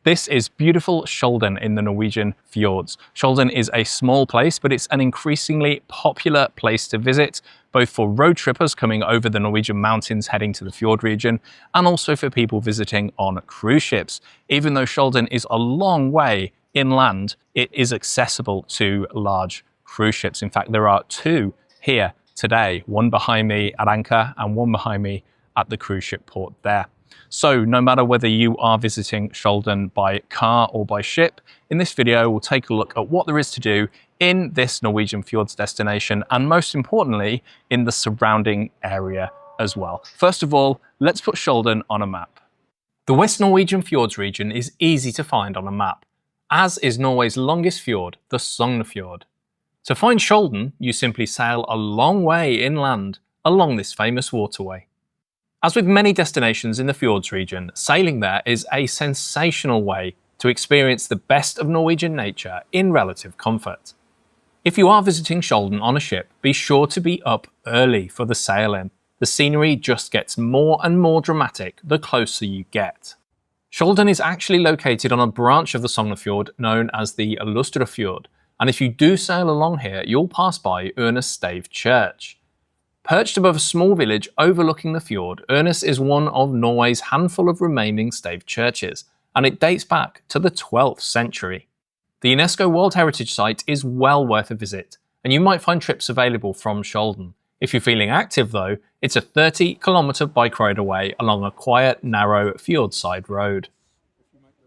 This is beautiful Skjolden in the Norwegian fjords. Skjolden is a small place, but it's an increasingly popular place to visit, both for road trippers coming over the Norwegian mountains heading to the fjord region, and also for people visiting on cruise ships. Even though Skjolden is a long way inland, it is accessible to large cruise ships. In fact, there are two here today, one behind me at anchor and one behind me at the cruise ship port there. So no matter whether you are visiting Skjolden by car or by ship, in this video we'll take a look at what there is to do in this Norwegian fjords destination, and most importantly in the surrounding area as well. First of all, let's put Skjolden on a map. The West Norwegian fjords region is easy to find on a map, as is Norway's longest fjord, the Sognefjord. To find Skjolden, you simply sail a long way inland along this famous waterway. As with many destinations in the fjords region, sailing there is a sensational way to experience the best of Norwegian nature in relative comfort. If you are visiting Skjolden on a ship, be sure to be up early for the sail-in. The scenery just gets more and more dramatic the closer you get. Skjolden is actually located on a branch of the Sognefjord known as the Lustrefjord, and if you do sail along here, you'll pass by Ørnes Stave Church. Perched above a small village overlooking the fjord, Ørnes is one of Norway's handful of remaining stave churches, and it dates back to the 12th century. The UNESCO World Heritage Site is well worth a visit, and you might find trips available from Skjolden. If you're feeling active though, it's a 30-kilometre bike ride away along a quiet, narrow fjordside road.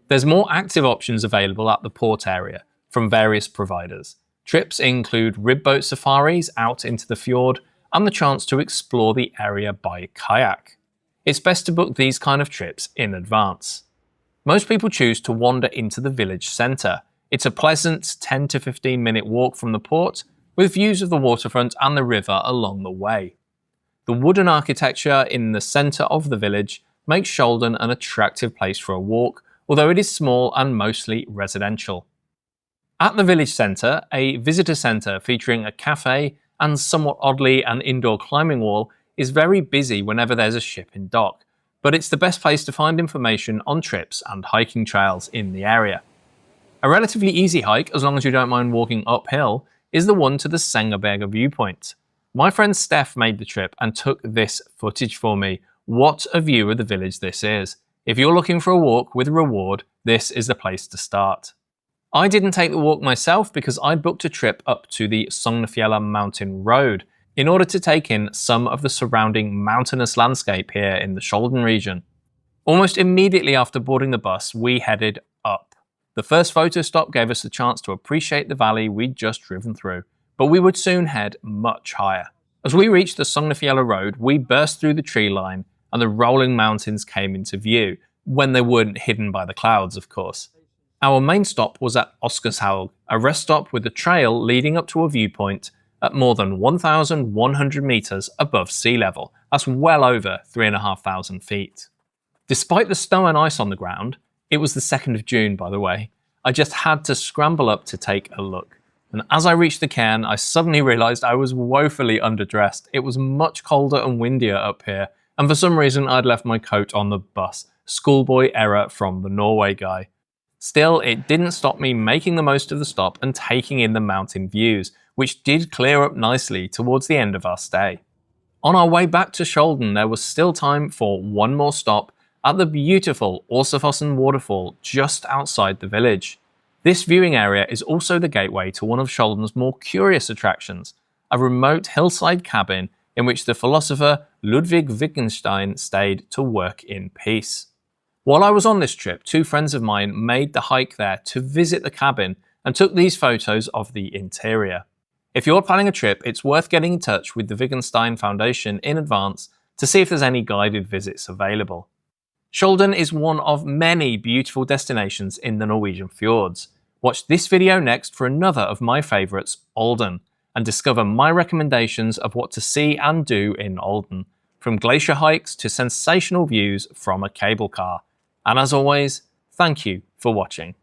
There's more active options available at the port area from various providers. Trips include ribboat safaris out into the fjord, and the chance to explore the area by kayak. It's best to book these kind of trips in advance. Most people choose to wander into the village centre. It's a pleasant 10 to 15 minute walk from the port, with views of the waterfront and the river along the way. The wooden architecture in the centre of the village makes Skjolden an attractive place for a walk, although it is small and mostly residential. At the village centre, a visitor centre featuring a cafe and somewhat oddly an indoor climbing wall is very busy whenever there's a ship in dock, but it's the best place to find information on trips and hiking trails in the area. A relatively easy hike, as long as you don't mind walking uphill, is the one to the Sengerberger viewpoint. My friend Steph made the trip and took this footage for me. What a view of the village this is. If you're looking for a walk with a reward, this is the place to start. I didn't take the walk myself because I booked a trip up to the Sognefjella mountain road in order to take in some of the surrounding mountainous landscape here in the Skjolden region. Almost immediately after boarding the bus, we headed up. The first photo stop gave us the chance to appreciate the valley we'd just driven through, but we would soon head much higher. As we reached the Sognefjella road, we burst through the tree line and the rolling mountains came into view, when they weren't hidden by the clouds, of course. Our main stop was at Osafsen, a rest stop with a trail leading up to a viewpoint at more than 1,100 metres above sea level. That's well over 3,500 feet. Despite the snow and ice on the ground, it was the 2nd of June by the way, I just had to scramble up to take a look. And as I reached the cairn, I suddenly realised I was woefully underdressed. It was much colder and windier up here, and for some reason I'd left my coat on the bus. Schoolboy error from the Norway guy. Still, it didn't stop me making the most of the stop and taking in the mountain views, which did clear up nicely towards the end of our stay. On our way back to Skjolden, there was still time for one more stop at the beautiful Osafsen Waterfall just outside the village. This viewing area is also the gateway to one of Skjolden's more curious attractions, a remote hillside cabin in which the philosopher Ludwig Wittgenstein stayed to work in peace. While I was on this trip, two friends of mine made the hike there to visit the cabin and took these photos of the interior. If you're planning a trip, it's worth getting in touch with the Wittgenstein Foundation in advance to see if there's any guided visits available. Skjolden is one of many beautiful destinations in the Norwegian fjords. Watch this video next for another of my favourites, Olden, and discover my recommendations of what to see and do in Olden, from glacier hikes to sensational views from a cable car. And as always, thank you for watching.